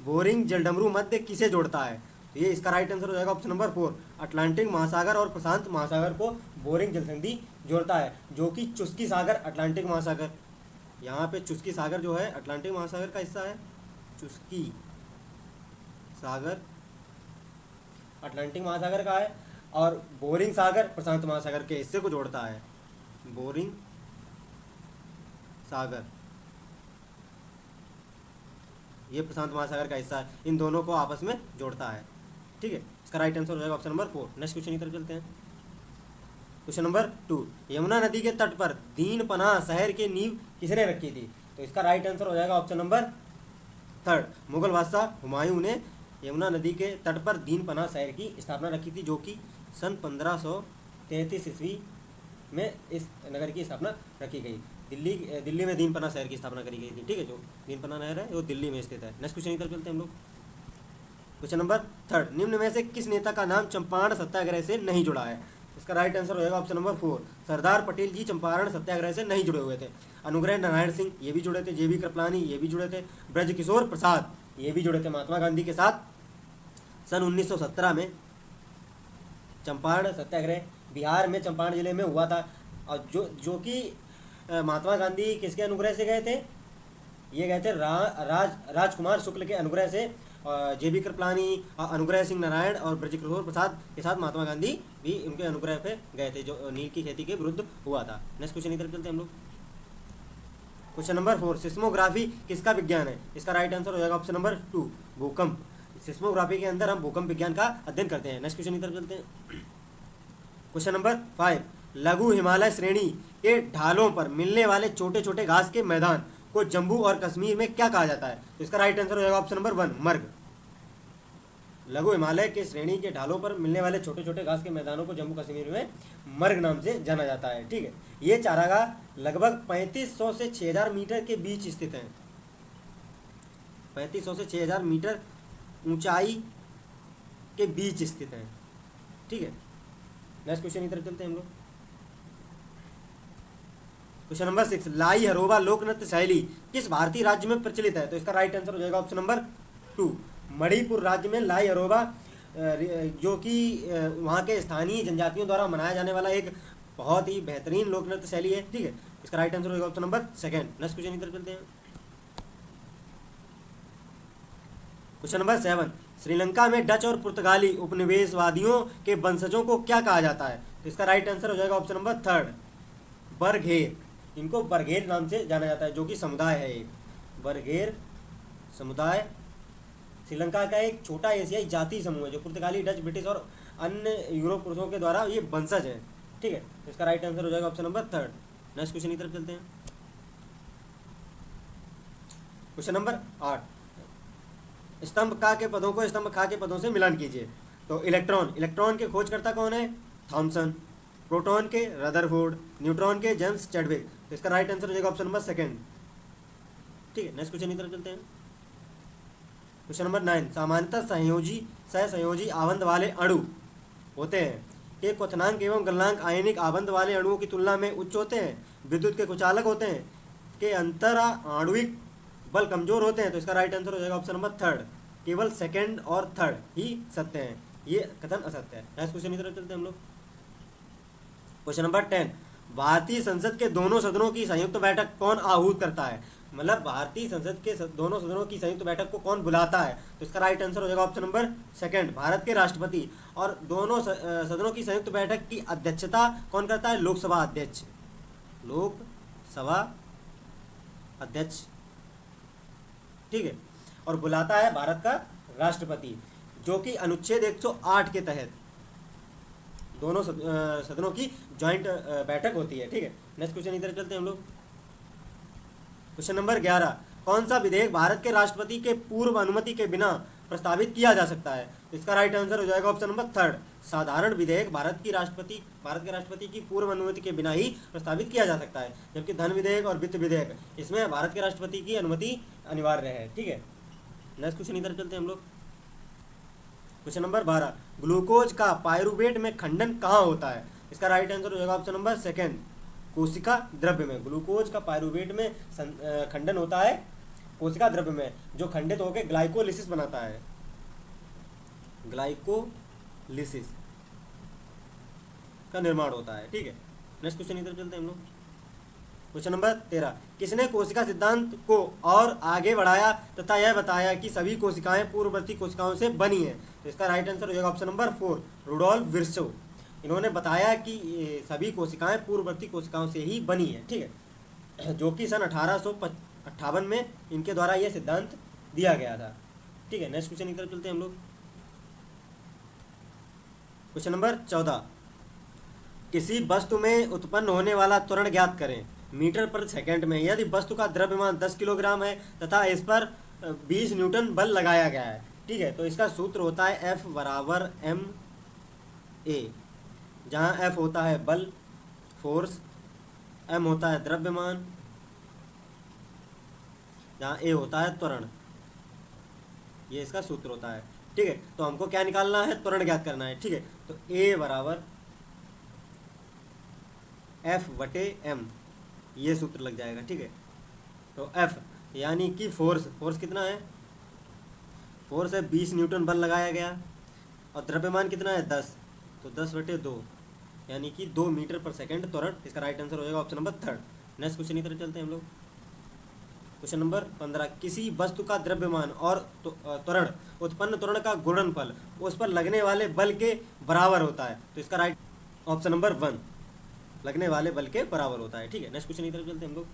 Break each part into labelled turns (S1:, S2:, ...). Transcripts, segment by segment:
S1: Boring जलडमरू मध्य किसे जोड़ता है? तो ये इसका राइट आंसर हो जाएगा ऑप्शन नंबर 4, अटलांटिक महासागर और प्रशांत महासागर को बोरिंग जलसंधि जोड़ता है, जो कि चुस्की सागर अटलांटिक महासागर, यहाँ पे चुस्की सागर जो है अटलांटिक महासागर का हिस्सा है, चुस्की सागर अटलांटिक महासागर का है, और बोरिंग सागर प्रशांत महासागर के हिस्से को जोड़ता है। बोरिंग सागर ये प्रशांत महासागर का हिस्सा है, इन दोनों को आपस में जोड़ता है। ठीक है, इसका राइट आंसर हो जाएगा ऑप्शन नंबर 4। नेक्स्ट क्वेश्चन की तरफ चलते हैं। क्वेश्चन नंबर 2, यमुना नदी के तट पर दीन पनाह शहर की नींव किसने रखी थी? तो इसका राइट आंसर हो जाएगा ऑप्शन नंबर 3, मुगल बादशाह हुमायूं ने यमुना नदी के तट पर दीन पनाह शहर की स्थापना रखी थी, जो कि सन 1533 ईस्वी में इस नगर की स्थापना रखी गई। दिल्ली में दीन पनाह शहर की स्थापना करी गई थी। ठीक है, जो दीन पनाह नहर है वो दिल्ली में स्थित है। नेक्स्ट क्वेश्चन की तरफ चलते हैं हम लोग। क्वेश्चन नंबर 3, निम्न में से किस नेता का नाम चंपारण सत्याग्रह से नहीं जुड़ा है? इसका राइट आंसर हो जाएगा ऑप्शन नंबर 4, सरदार पटेल जी चंपारण सत्याग्रह से नहीं जुड़े हुए थे। अनुग्रह नारायण सिंह ये भी जुड़े थे, जेबी कृपलानी ये भी जुड़े थे, ब्रजकिशोर प्रसाद ये भी जुड़े थे महात्मा गांधी के साथ। सन 1917 में चंपारण सत्याग्रह बिहार में चंपारण जिले में हुआ था, और जो कि महात्मा गांधी किसके अनुग्रह से गए थे? ये गए थे राजकुमार शुक्ल के अनुग्रह से। जेबी कृपलानी, अनुग्रह सिंह नारायण और ब्रजकिशोर प्रसाद के साथ महात्मा गांधी भी उनके अनुग्रह पे गए थे, जो नील की खेती के विरुद्ध हुआ था। नेक्स्ट क्वेश्चन की तरफ चलते हैं हम लोग। क्वेश्चन नंबर 4, सिस्मोग्राफी किसका विज्ञान है? इसका राइट आंसर हो जाएगा ऑप्शन नंबर 2, भूकंप। सिस्मोग्राफी के अंदर हम भूकंप विज्ञान का अध्ययन करते हैं। नेक्स्ट क्वेश्चन की तरफ चलते हैं। क्वेश्चन नंबर 5, लघु हिमालय श्रेणी के ढालों पर मिलने वाले छोटे छोटे घास के मैदान को जम्मू और कश्मीर में क्या कहा जाता है? तो इसका राइट आंसर हो जाएगा ऑप्शन नंबर 1, मर्ग। लघु हिमालय के श्रेणी के ढालों पर मिलने वाले छोटे छोटे घास के मैदानों को जम्मू कश्मीर में मर्ग नाम से जाना जाता है। ठीक है, ये चारागाह लगभग 3500 से 6000 मीटर के बीच स्थित है। 3500 से 6000 मीटर ऊंचाई के बीच स्थित है। ठीक है, नेक्स्ट क्वेश्चन की तरफ चलते हैं हम लोग। क्वेश्चन नंबर 6, लाई हरोबा लोक नृत्य शैली किस भारतीय राज्य में प्रचलित है? तो इसका राइट आंसर हो जाएगा ऑप्शन नंबर 2, मणिपुर राज्य में लाई हरोबा, जो कि वहाँ के स्थानीय जनजातियों द्वारा मनाया जाने वाला एक बहुत ही बेहतरीन लोक नृत्य शैली है। ठीक है, इसका राइट आंसर होगा ऑप्शन नंबर 2। नेक्स्ट क्वेश्चन की तरफ चलते हैं। क्वेश्चन नंबर 7, श्रीलंका में डच और पुर्तगाली उपनिवेशवादियों के वंशजों को क्या कहा जाता है? तो इसका राइट आंसर हो जाएगा ऑप्शन नंबर 3, बरघेर। इनको बरघेर नाम से जाना जाता है, जो कि समुदाय है एक बरघेर समुदाय। श्रीलंका का एक छोटा एशियाई जाति समूह है, जो पुर्तगाली, डच, ब्रिटिश और अन्य यूरोप पुरुषों के द्वारा ये वंशज है। ठीक है, तो इसका राइट आंसर हो जाएगा ऑप्शन नंबर 3। नेक्स्ट क्वेश्चन की तरफ चलते हैं। क्वेश्चन नंबर 8, स्तंभ का के पदों को स्तंभ खा के पदों से मिलान कीजिए। तो इलेक्ट्रॉन के खोजकर्ता कौन है? थॉमसन। प्रोटॉन के रदरफोर्ड। न्यूट्रॉन के जेम्स चैडविक। तो इसका राइट आंसर हो जाएगा ऑप्शन नंबर 2। ठीक है, नेक्स्ट क्वेश्चन की तरफ चलते हैं। क्वेश्चन नंबर 9, सामान्यतः सहसंयोजी आबंध वाले अणु होते हैं के क्वथनांक एवं गलनांक आयनिक आबंध वाले अणुओं की तुलना में उच्च होते हैं, विद्युत के कुचालक होते हैं, के अंतर आणविक बल कमजोर होते हैं। तो इसका राइट आंसर हो जाएगा ऑप्शन नंबर 3, केवल 2nd और 3rd ही सत्य है, ये कथन असत्य है। नेक्स्ट क्वेश्चन की तरफ चलते हैं हम लोग। क्वेश्चन नंबर 10, भारतीय संसद के दोनों सदनों की संयुक्त बैठक कौन आहूत करता है? मतलब भारतीय संसद के दोनों सदनों की संयुक्त बैठक को कौन बुलाता है? तो इसका राइट आंसर हो जाएगा ऑप्शन नंबर 2, भारत के राष्ट्रपति। और दोनों सदनों की संयुक्त बैठक की अध्यक्षता कौन करता है? लोकसभा अध्यक्ष। लोकसभा अध्यक्ष। ठीक है, और बुलाता है भारत का राष्ट्रपति, जो कि अनुच्छेद 108 के तहत दोनों सदनों की ज्वाइंट बैठक होती है। ठीक है, नेक्स्ट क्वेश्चन इधर चलते हैं हम लोग। क्वेश्चन नंबर 11, कौन सा विधेयक भारत के राष्ट्रपति के पूर्व अनुमति के बिना प्रस्तावित किया जा सकता है? इसका राइट आंसर हो जाएगा ऑप्शन नंबर 3, साधारण विधेयक भारत के राष्ट्रपति की पूर्व अनुमति के बिना ही प्रस्तावित किया जा सकता है, जबकि धन विधेयक और वित्त विधेयक इसमें भारत के राष्ट्रपति की अनुमति अनिवार्य है। ठीक है, नेक्स्ट क्वेश्चन इधर चलते हैं हम लोग। क्वेश्चन नंबर 12, ग्लूकोज का पायरुवेट में खंडन कहाँ होता है? इसका राइट आंसर हो जाएगा ऑप्शन नंबर 2, कोशिका द्रव्य में। ग्लूकोज का पायरुवेट में खंडन होता है कोशिका द्रव्य में जो खंडित होकर ग्लाइकोलिसिस बनाता है, ग्लाइकोलिसिस का निर्माण होता है। ठीक है, नेक्स्ट क्वेश्चन की तरफ चलते हैं हम लोग। क्वेश्चन नंबर 13, किसने कोशिका सिद्धांत को और आगे बढ़ाया तथा यह बताया कि सभी कोशिकाएं पूर्ववर्ती कोशिकाओं से बनी हैं? तो इसका राइट आंसर हो जाएगा ऑप्शन नंबर 4, रुडोल्फ विर्चोव। इन्होंने बताया कि ये सभी कोशिकाएं पूर्ववर्ती कोशिकाओं से ही बनी है। ठीक है, जो कि सन 1858 में इनके द्वारा यह सिद्धांत दिया गया था। ठीक है, नेक्स्ट क्वेश्चन की तरफ चलते हैं हम लोग। क्वेश्चन नंबर 14, किसी वस्तु में उत्पन्न होने वाला त्वरण ज्ञात करें मीटर पर सेकंड में यदि वस्तु का द्रव्यमान 10 किलोग्राम है तथा इस पर 20 न्यूटन बल लगाया गया है। ठीक है, तो इसका सूत्र होता है F बराबर m a, जहाँ F होता है बल, फोर्स, m होता है द्रव्यमान, जहाँ a होता है त्वरण। ये इसका सूत्र होता है। ठीक है, तो हमको क्या निकालना है, त्वरण ज्ञात करना है। ठीक है, तो a बराबर F बटे m, ये सूत्र लग जाएगा। ठीक है, तो F यानी कि फोर्स कितना है, फोर्स है 20 न्यूटन बल लगाया गया, और द्रव्यमान कितना है 10, तो 10 बटे 2 यानी कि 2 मीटर पर सेकंड त्वरण। इसका राइट आंसर हो जाएगा ऑप्शन नंबर 3। नेक्स्ट क्वेश्चन की तरफ चलते हैं हम लोग। क्वेश्चन नंबर 15, किसी वस्तु का द्रव्यमान और त्वरण उत्पन्न त्वरण का गुणनफल उस पर लगने वाले बल के बराबर होता है। तो इसका राइट ऑप्शन नंबर 1, लगने वाले बल के बराबर होता है। ठीक है, नेक्स्ट क्वेश्चन की तरफ चलते हैं हम लोग।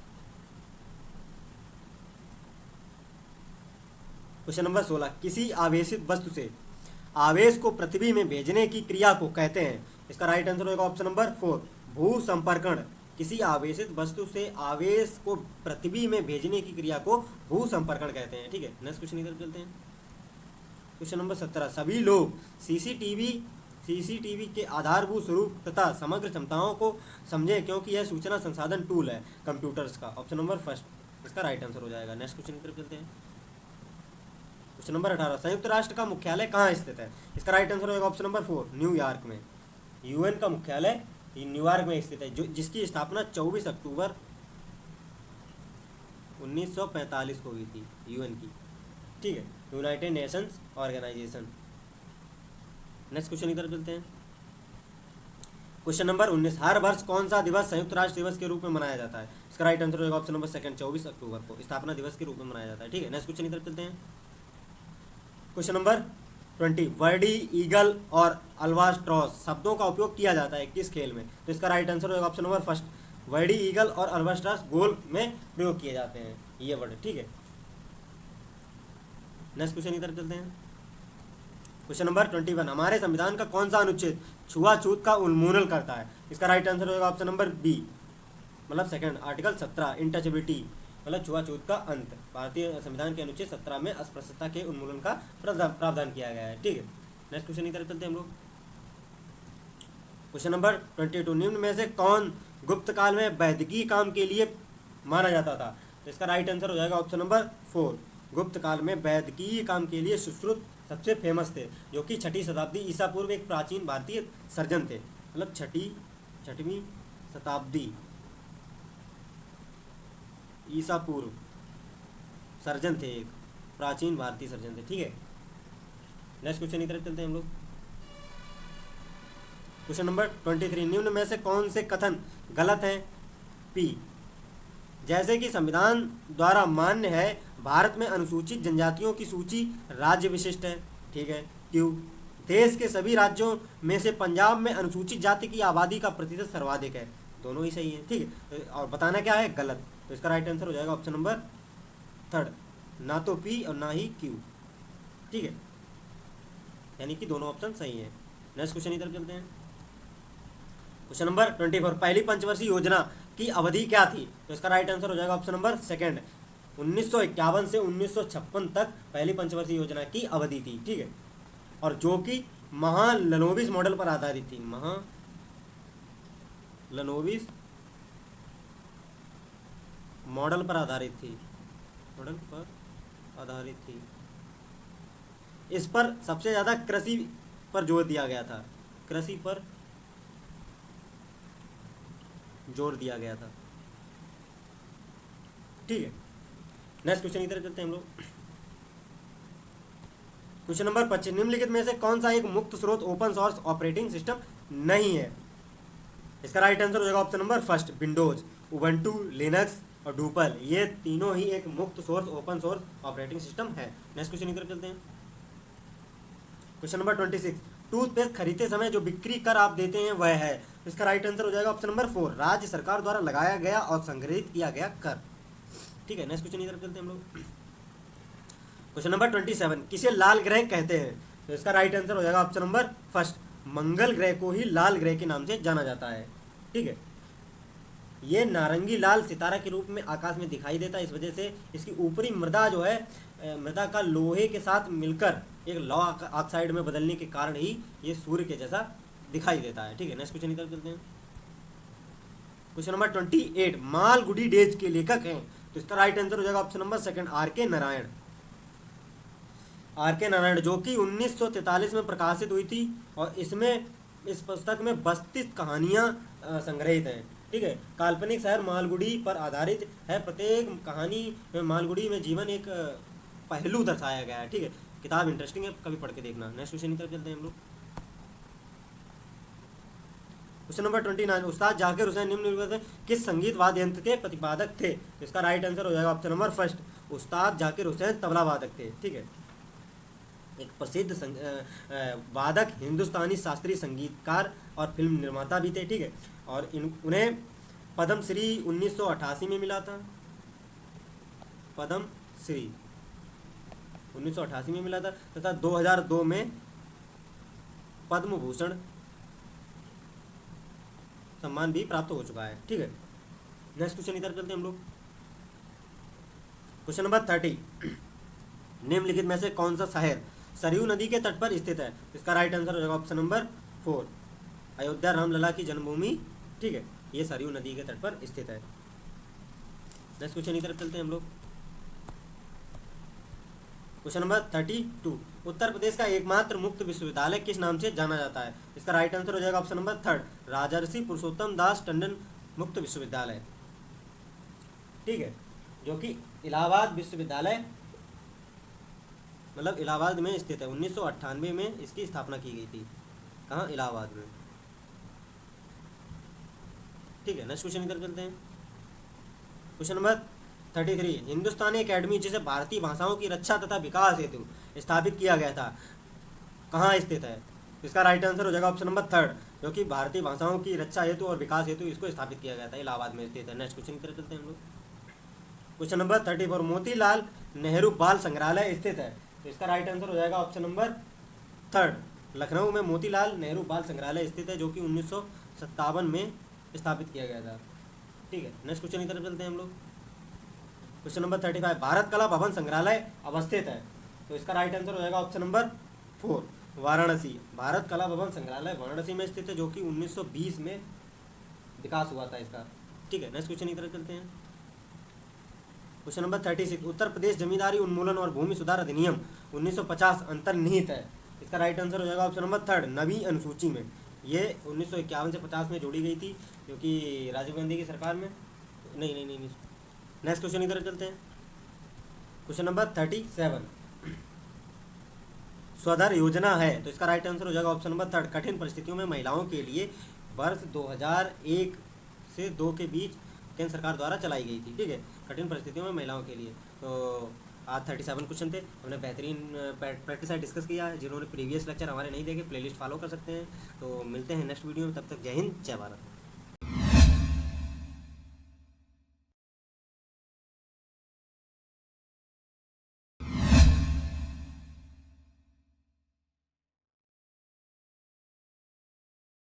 S1: क्वेश्चन नंबर 16, किसी आवेशित वस्तु से आवेश को पृथ्वी में भेजने की क्रिया को कहते हैं। इसका राइट आंसर होगा ऑप्शन नंबर 4, भू संपर्कण। किसी आवेशित वस्तु से आवेश को पृथ्वी में भेजने की क्रिया को भू संपर्कण कहते हैं। ठीक है, नेक्स्ट क्वेश्चन की तरफ चलते हैं। क्वेश्चन नंबर 17, सभी लोग सीसीटीवी के आधारभूत स्वरूप तथा समग्र क्षमताओं को समझें क्योंकि यह सूचना संसाधन टूल है कंप्यूटर्स का। ऑप्शन नंबर 1 इसका राइट आंसर हो जाएगा। नेक्स्ट क्वेश्चन की तरफ चलते हैं। क्वेश्चन नंबर 18, संयुक्त राष्ट्र का मुख्यालय कहाँ स्थित है? इसका राइट आंसर होगा ऑप्शन नंबर 4, न्यूयॉर्क में। यूएन का मुख्यालय न्यूयॉर्क में स्थित है, जो जिसकी स्थापना 24 अक्टूबर 1945 को हुई थी, यूएन की। ठीक है, United Nations Organisation. Next question की तरफ चलते हैं। क्वेश्चन नंबर 19, हर वर्ष कौन सा दिवस संयुक्त राष्ट्र दिवस के रूप में मनाया जाता है? इसका राइट आंसर होगा ऑप्शन नंबर 2, 24 अक्टूबर को स्थापना दिवस के रूप में मनाया जाता है। ठीक है, नेक्स्ट क्वेश्चन की तरफ चलते हैं। क्वेश्चन नंबर 20, वर्डी, ईगल और अल्बाट्रॉस शब्दों का उपयोग किया जाता है किस खेल में? तो इसका राइट आंसर होगा ऑप्शन नंबर 1, वर्डी, ईगल और अल्बाट्रॉस गोल में प्रयोग किए जाते हैं ये वर्ड। ठीक है, नेक्स्ट क्वेश्चन की तरफ चलते हैं। क्वेश्चन नंबर 21, हमारे संविधान का कौन सा अनुच्छेद छुआछूत का उन्मूलन करता है? इसका राइट आंसर होगा ऑप्शन नंबर बी, मतलब सेकंड, आर्टिकल 17, इंटचेबिलिटी, मतलब छुआछूत का अंत। भारतीय संविधान के अनुच्छेद 17 में अस्पृश्यता के उन्मूलन का प्रावधान किया गया है। ठीक है, नेक्स्ट क्वेश्चन की तरफ चलते हैं हम लोग। क्वेश्चन नंबर 22, निम्न में से कौन गुप्त काल में वैदिकीय काम के लिए माना जाता था? तो इसका राइट आंसर हो जाएगा ऑप्शन नंबर 4, गुप्त काल में वैदिकीय काम के लिए सुश्रुत सबसे फेमस थे, जो कि 6वीं शताब्दी ईसा पूर्व एक प्राचीन भारतीय सर्जन थे, मतलब 6वीं शताब्दी ईसा पूर्व सर्जन थे, एक प्राचीन भारतीय सर्जन थे। ठीक है, नेक्स्ट क्वेश्चन की तरफ चलते हैं हम लोग। क्वेश्चन नंबर 23, निम्न में से कौन से कथन गलत हैं? पी, जैसे कि संविधान द्वारा मान्य है भारत में अनुसूचित जनजातियों की सूची राज्य विशिष्ट है। ठीक है, क्यों? देश के सभी राज्यों में से पंजाब में अनुसूचित जाति की आबादी का प्रतिशत सर्वाधिक है। दोनों ही सही है। ठीक है, और बताना क्या है, गलत। तो इसका राइट आंसर हो जाएगा ऑप्शन नंबर 3, ना तो पी और ना ही क्यू। ठीक है, यानी कि दोनों ऑप्शन सही है। नेक्स्ट क्वेश्चन की तरफ चलते हैं। क्वेश्चन नंबर 24, पहली पंचवर्षीय योजना की अवधि क्या थी? तो इसका राइट आंसर हो जाएगा ऑप्शन नंबर 2, 1951 से 1956 तक पहली पंचवर्षीय योजना की अवधि थी। ठीक है, और जो कि महालनोबिस मॉडल पर आधारित थी, महालनोबिस मॉडल पर आधारित थी, इस पर सबसे ज़्यादा कृषि पर जोर दिया गया था, कृषि पर जोर दिया गया था। ठीक है, नेक्स्ट क्वेश्चन की तरफ चलते हैं हम लोग। क्वेश्चन नंबर 25, निम्नलिखित में से कौन सा एक मुक्त स्रोत ओपन सोर्स ऑपरेटिंग सिस्टम नहीं है? इसका राइट आंसर हो जाएगा option number first, Windows, Ubuntu, Linux और डूपल। ये तीनों ही एक मुक्त source open source operating system है। नेक्स्ट क्वेश्चन की तरफ चलते हैं। क्वेश्चन नंबर 26, टूथपेस्ट खरीदते समय जो बिक्री कर आप देते हैं वह है? इसका राइट आंसर हो जाएगा ऑप्शन नंबर 4, राज्य सरकार द्वारा लगाया गया और संग्रहित किया गया कर। ठीक है, नेक्स्ट क्वेश्चन की तरफ चलते हैं हम लोग। क्वेश्चन नंबर 27, किसे लाल ग्रह कहते हैं? तो इसका राइट आंसर हो जाएगा ऑप्शन नंबर फर्स्ट, मंगल ग्रह को ही लाल ग्रह के नाम से जाना जाता है। ठीक है, ये नारंगी लाल सितारा के रूप में आकाश में दिखाई देता है। इस वजह से इसकी ऊपरी मृदा जो है, मृदा का लोहे के साथ मिलकर एक लौ ऑक्साइड में बदलने के कारण ही ये सूर्य के जैसा दिखाई देता है। ठीक है, नेक्स्ट क्वेश्चन की तरफ चलते हैं। क्वेश्चन नंबर 28, मालगुडी डेज के लेखक हैं? तो इसका राइट आंसर हो जाएगा ऑप्शन नंबर सेकंड, आर के नारायण। आर के नारायण, जो कि 1943 में प्रकाशित हुई थी और इसमें इस पुस्तक में 32 कहानियाँ संग्रहित हैं। ठीक है, काल्पनिक शहर मालगुडी पर आधारित है। प्रत्येक कहानी में मालगुडी में जीवन एक पहलू दर्शाया गया है। ठीक है, किताब इंटरेस्टिंग है, कभी पढ़ के देखना। नेक्स्ट क्वेश्चन की तरफ चलते हैं हम लोग। क्वेश्चन नंबर 29, उस्ताद जाकिर हुसैन निम्नलिखित में किस संगीत वाद्य यंत्र के प्रतिपादक थे? तो इसका राइट आंसर हो जाएगा ऑप्शन नंबर फर्स्ट, उस्ताद जाकिर हुसैन तबला वादक थे। ठीक है, एक प्रसिद्ध वादक, हिंदुस्तानी शास्त्रीय संगीतकार और फिल्म निर्माता भी थे। ठीक है, और उन्हें पद्मश्री 1988 में मिला था। पद्मश्री 1988 में मिला था तथा 2002 में पद्म भूषण सम्मान भी प्राप्त हो चुका है। ठीक है, नेक्स्ट क्वेश्चन इधर चलते हैं हम लोग। क्वेश्चन नंबर 30, निम्नलिखित में से कौन सा शहर सरयू नदी के तट पर स्थित है? इसका राइट आंसर हो जाएगा ऑप्शन नंबर 4, अयोध्या रामलला की जन्मभूमि। ठीक है, ये सरयू नदी के तट पर स्थित है। नेक्स्ट क्वेश्चन की तरफ चलते हैं हम लोग। क्वेश्चन नंबर 32, उत्तर प्रदेश का एकमात्र मुक्त विश्वविद्यालय किस नाम से जाना जाता है? इसका राइट आंसर हो जाएगा ऑप्शन नंबर थर्ड, राजर्षि पुरुषोत्तम दास टंडन मुक्त विश्वविद्यालय। ठीक है, जो कि इलाहाबाद विश्वविद्यालय मतलब इलाहाबाद में स्थित है। 1998 में इसकी स्थापना की गई थी। कहाँ? इलाहाबाद में। ठीक है, नेक्स्ट क्वेश्चन की तरफ चलते हैं। क्वेश्चन नंबर 33, हिंदुस्तानी एकेडमी जिसे भारतीय भाषाओं की रक्षा तथा विकास हेतु स्थापित किया गया था, कहाँ स्थित है? इसका राइट आंसर हो जाएगा ऑप्शन नंबर थर्ड, जो कि भारतीय भाषाओं की रक्षा हेतु और विकास हेतु इसको स्थापित किया गया था, इलाहाबाद में स्थित है। नेक्स्ट क्वेश्चन की तरफ चलते हैं हम लोग। क्वेश्चन नंबर 34, मोतीलाल नेहरू बाल संग्रहालय स्थित है? तो इसका राइट आंसर हो जाएगा ऑप्शन नंबर थर्ड, लखनऊ में मोतीलाल नेहरू बाल संग्रहालय स्थित है, जो कि 1957 में स्थापित किया गया था। ठीक है, नेक्स्ट क्वेश्चन की तरफ चलते हैं हम लोग। क्वेश्चन नंबर 35, भारत कला भवन संग्रहालय अवस्थित है? तो इसका राइट आंसर हो जाएगा ऑप्शन नंबर 4, वाराणसी। भारत कला भवन संग्रहालय वाराणसी में स्थित है, जो कि 1920 में विकास हुआ था इसका। ठीक है, नेक्स्ट क्वेश्चन की तरफ चलते हैं। क्वेश्चन नंबर 36, उत्तर प्रदेश जमींदारी उन्मूलन और भूमि सुधार अधिनियम 1950 अंतर्निहित है? इसका राइट आंसर हो जाएगा ऑप्शन नंबर थर्ड, नवी अनुसूची में। ये 1951 से 50 में जोड़ी गई थी, क्योंकि राजीव गांधी की सरकार में नहीं। नेक्स्ट क्वेश्चन की तरफ चलते हैं। क्वेश्चन नंबर 37, स्वधर योजना है? तो इसका राइट आंसर हो जाएगा ऑप्शन नंबर थर्ड, कठिन परिस्थितियों में महिलाओं के लिए वर्ष 2001 से 2 के बीच केंद्र सरकार द्वारा चलाई गई थी। ठीक है, कठिन परिस्थितियों में महिलाओं के लिए। तो आज 37 क्वेश्चन थे, हमने बेहतरीन प्रैक्टिस डिस्कस किया है। जिन्होंने प्रीवियस लेक्चर हमारे नहीं देखे, प्लेलिस्ट फॉलो कर सकते हैं। तो मिलते हैं नेक्स्ट वीडियो में, तब तक जय हिंद, जय भारत।